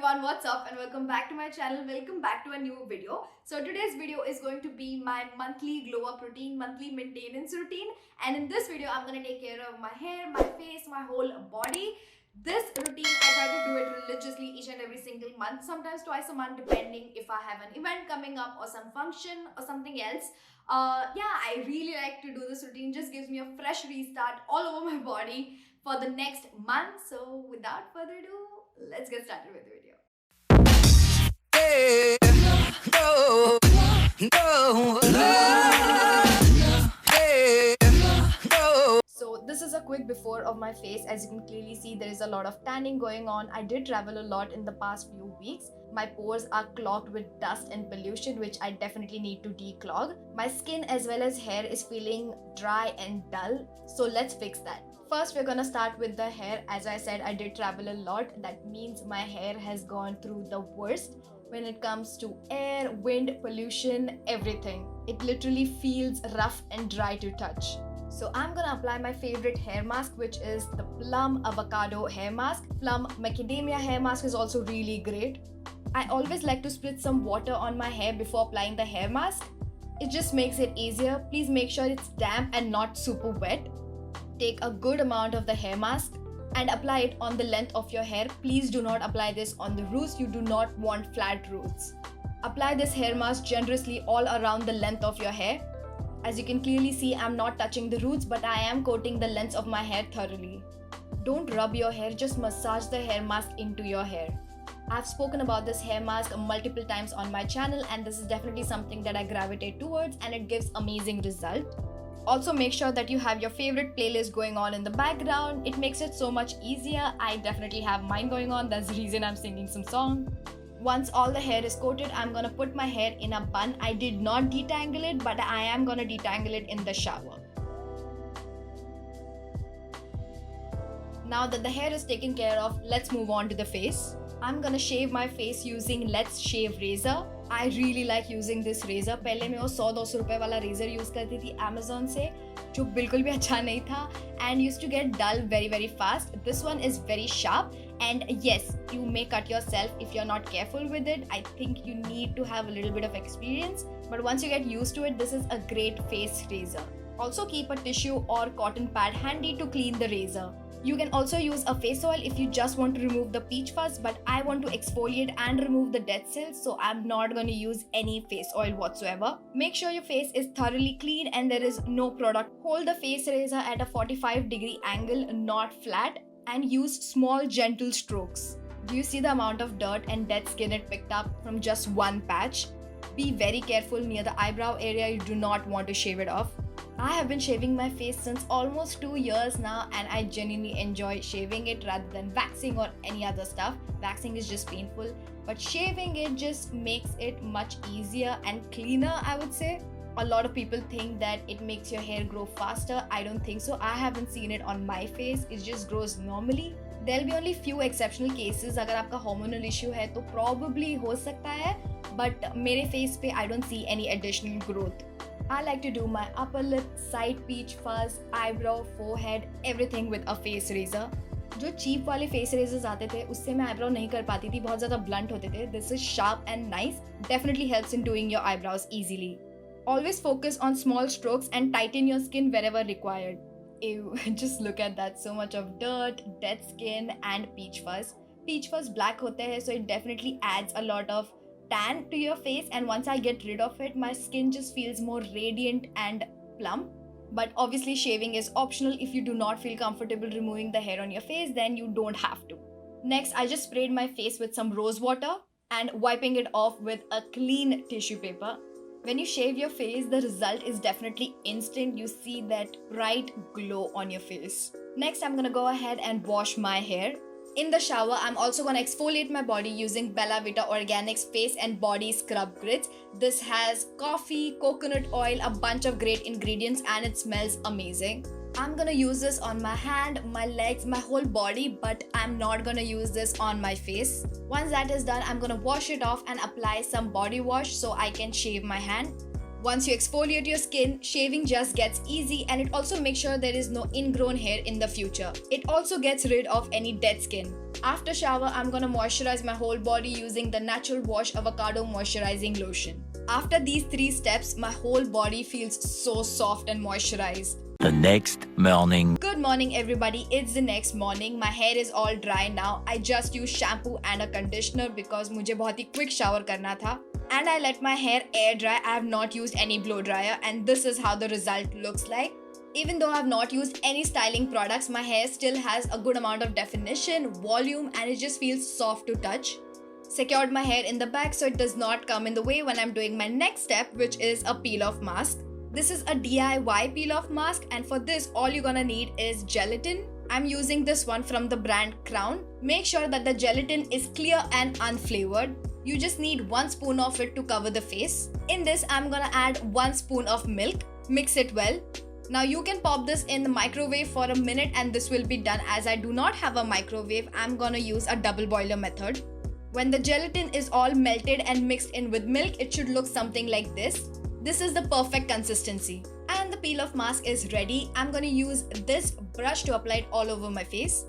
everyone, what's up and welcome back to my channel. Welcome back to a new video. So today's video is going to be my monthly glow up routine, monthly maintenance routine, and in this video I'm going to take care of my hair, my face, my whole body. This routine I try to do it religiously each and every single month, sometimes twice a month depending if I have an event coming up or some function or something else. I really like to do this routine. Just gives me a fresh restart all over my body for the next month. So without further ado, let's get started with the video. So this is a quick before of my face. As you can clearly see, there is a lot of tanning going on. I did travel a lot in the past few weeks. My pores are clogged with dust and pollution, which I definitely need to declog. My skin as well as hair is feeling dry and dull. So let's fix that. First, we're gonna start with the hair. As I said, I did travel a lot. That means my hair has gone through the worst when it comes to air, wind, pollution, everything. It literally feels rough and dry to touch. So I'm gonna apply my favorite hair mask, which is the Plum Avocado hair mask. Plum Macadamia hair mask is also really great. I always like to spritz some water on my hair before applying the hair mask. It just makes it easier. Please make sure it's damp and not super wet. Take a good amount of the hair mask and apply it on the length of your hair. Please do not apply this on the roots. You do not want flat roots. Apply this hair mask generously all around the length of your hair. As you can clearly see, I'm not touching the roots, but I am coating the lengths of my hair thoroughly. Don't rub your hair, just massage the hair mask into your hair. I've spoken about this hair mask multiple times on my channel, and this is definitely something that I gravitate towards, and it gives amazing result. Also, make sure that you have your favorite playlist going on in the background. It makes it so much easier. I definitely have mine going on. That's the reason I'm singing some song. Once all the hair is coated, I'm gonna put my hair in a bun. I did not detangle it, but I am gonna detangle it in the shower. Now that the hair is taken care of, let's move on to the face. I'm gonna shave my face using Let's Shave razor. I really like using this razor. पहले मैं वो 100-200 रुपए वाला razor use करती थी Amazon से, जो बिल्कुल भी अच्छा नहीं था and used to get dull very fast. This one is very sharp and yes, you may cut yourself if you're not careful with it. I think you need to have a little bit of experience, but once you get used to it, this is a great face razor. Also keep a tissue or cotton pad handy to clean the razor. You can also use a face oil if you just want to remove the peach fuzz, but I want to exfoliate and remove the dead cells, so I'm not going to use any face oil whatsoever. Make sure your face is thoroughly clean and there is no product. Hold the face razor at a 45-degree angle, not flat, and use small gentle strokes. Do you see the amount of dirt and dead skin it picked up from just one patch? Be very careful near the eyebrow area. You do not want to shave it off. I have been shaving my face since almost 2 years now, and I genuinely enjoy shaving it rather than waxing or any other stuff. Waxing is just painful, but shaving it just makes it much easier and cleaner, I would say. A lot of people think that it makes your hair grow faster. I don't think so. I haven't seen it on my face. It just grows normally. There'll be only few exceptional cases. अगर आपका hormonal issue है तो probably हो सकता है, but मेरे face पे I don't see any additional growth. I like to do my upper lip, side peach fuzz, eyebrow, forehead, everything with a face razor. जो cheap वाले face razors आते थे उससे मैं eyebrow नहीं कर पाती थी, बहुत ज़्यादा blunt होते थे. This is sharp and nice, definitely helps in doing your eyebrows easily. Always focus on small strokes and tighten your skin wherever required. Ew, just look at that, so much of dirt, dead skin and peach fuzz. Peach fuzz black होते हैं, so it definitely adds a lot of tan to your face, and once I get rid of it, my skin just feels more radiant and plump. But obviously shaving is optional. If you do not feel comfortable removing the hair on your face, then you don't have to. Next, I just sprayed my face with some rose water and wiping it off with a clean tissue paper. When you shave your face, the result is definitely instant. You see that bright glow on your face. Next, I'm gonna go ahead and wash my hair. In the shower, I'm also going to exfoliate my body using Bella Vita Organics Face and Body Scrub Grits. This has coffee, coconut oil, a bunch of great ingredients, and it smells amazing. I'm going to use this on my hand, my legs, my whole body, but I'm not going to use this on my face. Once that is done, I'm going to wash it off and apply some body wash so I can shave my hand. Once you exfoliate your skin, shaving just gets easy, and it also makes sure there is no ingrown hair in the future. It also gets rid of any dead skin. After shower, I'm gonna moisturize my whole body using the Natural Wash Avocado Moisturizing Lotion. After these 3 steps, my whole body feels so soft and moisturized. The next morning. Good morning everybody, it's the next morning. My hair is all dry now. I just used shampoo and a conditioner because मुझे बहुत ही quick shower करना था. And I let my hair air dry. I have not used any blow dryer, and this is how the result looks like. Even though I have not used any styling products, my hair still has a good amount of definition, volume, and it just feels soft to touch. Secured my hair in the back so it does not come in the way when I'm doing my next step, which is a peel off mask. This is a DIY peel off mask, and for this all you're gonna need is gelatin. I'm using this one from the brand Crown. Make sure that the gelatin is clear and unflavored. You just need 1 spoon of it to cover the face. In this, I'm gonna add 1 spoon of milk. Mix it well. Now you can pop this in the microwave for a minute and this will be done. As I do not have a microwave, I'm gonna use a double boiler method. When the gelatin is all melted and mixed in with milk, it should look something like this. This is the perfect consistency. And the peel off mask is ready. I'm gonna use this brush to apply it all over my face.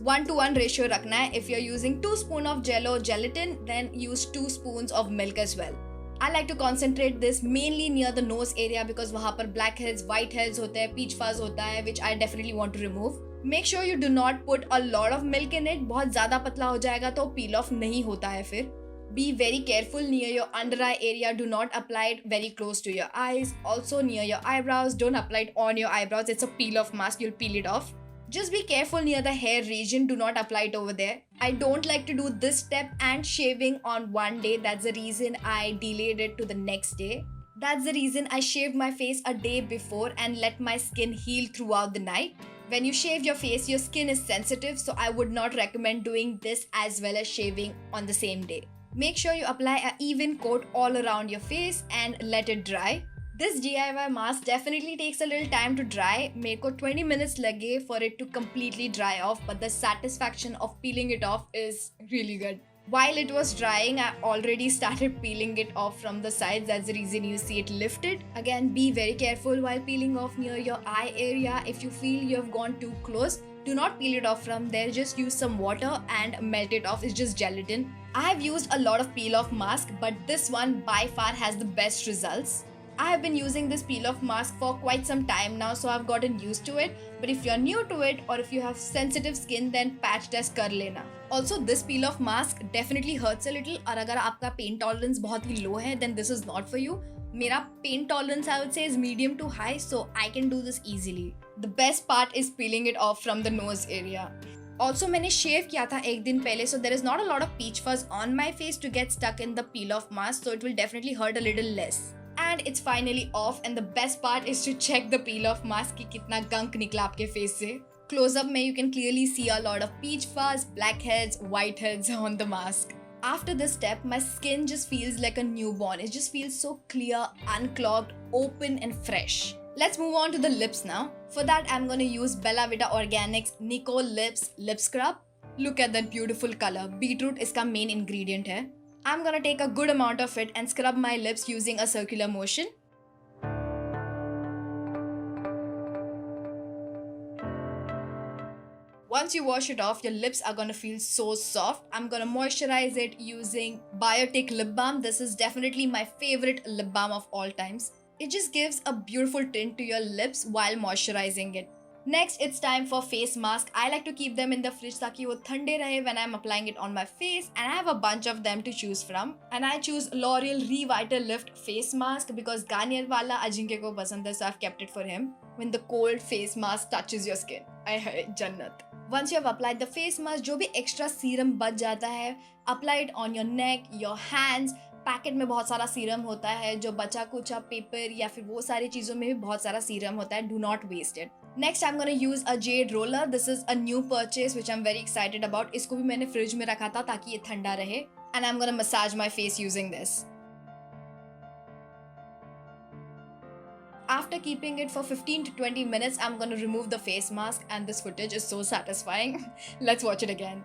1-to-1 ratio रखना है. If you're using 2 spoons of jello gelatin, then use 2 spoons of milk as well. I like to concentrate this mainly near the nose area because वहाँ पर blackheads, whiteheads होते हैं, peach fuzz होता है, which I definitely want to remove. Make sure you do not put a lot of milk in it. बहुत ज़्यादा पतला हो जाएगा तो peel off नहीं होता है फिर. Be very careful near your under eye area. Do not apply it very close to your eyes. Also near your eyebrows. Don't apply it on your eyebrows. It's a peel off mask. You'll peel it off. Just be careful near the hair region. Do not apply it over there. I don't like to do this step and shaving on one day. That's the reason I delayed it to the next day. That's the reason I shaved my face a day before and let my skin heal throughout the night. When you shave your face, your skin is sensitive, so I would not recommend doing this as well as shaving on the same day. Make sure you apply an even coat all around your face and let it dry. This DIY mask definitely takes a little time to dry. मेरे को 20 minutes लगे for it to completely dry off, but the satisfaction of peeling it off is really good. While it was drying, I already started peeling it off from the sides. That's the reason you see it lifted. Again, be very careful while peeling off near your eye area. If you feel you have gone too close, do not peel it off from there. Just use some water and melt it off. It's just gelatin. I have used a lot of peel off mask, but this one by far has the best results. I have been using this peel off mask for quite some time now, so I've gotten used to it. But if you're new to it or if you have sensitive skin, then patch test कर लेना. Also, this peel off mask definitely hurts a little. और अगर आपका pain tolerance बहुत ही low है, then this is not for you. मेरा pain tolerance I would say is medium to high, so I can do this easily. The best part is peeling it off from the nose area. Also, मैंने shave किया था एक दिन पहले, so there is not a lot of peach fuzz on my face to get stuck in the peel off mask, so it will definitely hurt a little less. And it's finally off, and the best part is to check the peel off mask कि कितना gunk निकला आपके face से. Close up में you can clearly see a lot of peach fuzz, blackheads, whiteheads on the mask. After this step, my skin just feels like a newborn. It just feels so clear, unclogged, open and fresh. Let's move on to the lips now. For that, I'm gonna use Bella Vita Organics Nicole Lips Lip Scrub. Look at that beautiful color. Beetroot इसका main ingredient है. I'm gonna take a good amount of it and scrub my lips using a circular motion. Once you wash it off, your lips are gonna feel so soft. I'm gonna moisturize it using Biotic Lip Balm. This is definitely my favorite lip balm of all times. It just gives a beautiful tint to your lips while moisturizing it. Next, it's time for face mask. I like to keep them in the fridge ताकि वो ठंडे रहे when I'm applying it on my face, and I have a bunch of them to choose from. And I choose L'Oreal Revital Lift face mask because Garnier वाला अजिंक्य को पसंद है, so I've kept it for him. When the cold face mask touches your skin, I hate जन्नत. Once you have applied the face mask, जो भी extra serum बच जाता है, apply it on your neck, your hands. Packet में बहुत सारा serum होता है, जो बचा कुचा पेपर या फिर वो सारी चीज़ों में भी बहुत सारा सीरम होता है. Do not waste it. Next, I'm gonna use a jade roller. This is a new purchase which I'm very excited about. इसको भी मैंने फ्रिज में रखा था ताकि ये ठंडा रहे. And I'm gonna massage my face using this. After keeping it for 15 to 20 minutes, I'm gonna remove the face mask, and this footage is so satisfying. Let's watch it again.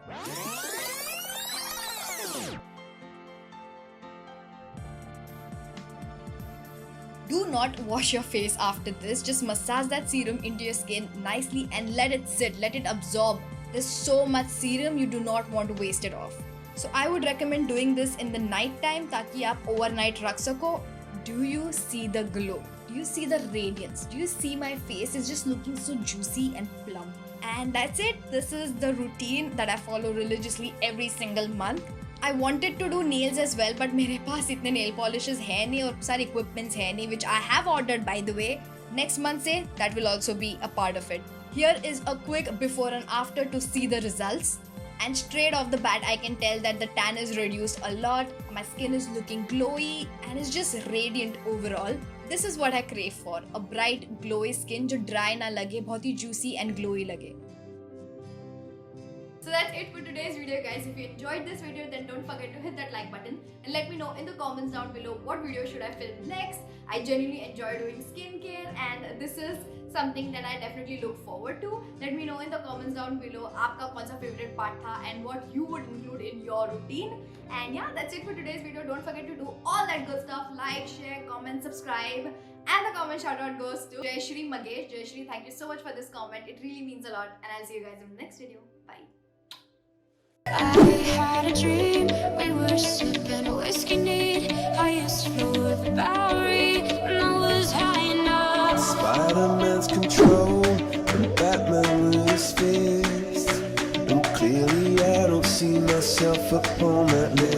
Do not wash your face after this. Just massage that serum into your skin nicely and let it sit, let it absorb. There's so much serum, you do not want to waste it off. So I would recommend doing this in the night time ताकि आप overnight रख सको. Do you see the glow? Do you see the radiance? Do you see my face is just looking so juicy and plump? And that's it. This is the routine that I follow religiously every single month. I wanted to do nails as well, but मेरे पास इतने nail polishes हैं नहीं और सारे equipments हैं नहीं, which I have ordered by the way. Next month से that will also be a part of it. Here is a quick before and after to see the results. And straight off the bat, I can tell that the tan is reduced a lot. My skin is looking glowy and is just radiant overall. This is what I crave for. A bright, glowy skin जो dry ना लगे, बहुत ही juicy and glowy लगे. So that's it for today's video, guys. If you enjoyed this video, then don't forget to hit that like button and let me know in the comments down below what video should I film next. I genuinely enjoy doing skincare and this is something that I definitely look forward to. Let me know in the comments down below आपका कौन सा favorite part था and what you would include in your routine. And yeah, that's it for today's video. Don't forget to do all that good stuff. Like, share, comment, subscribe. And the comment shout out goes to Jayashri Magesh. Jayashri, thank you so much for this comment. It really means a lot. And I'll see you guys in the next video. Bye. I had a dream, we were sipping whiskey neat. I used to float the Bowery when I was high enough. Spider-Man's control and Batman with his fist. And clearly I don't see myself upon that list.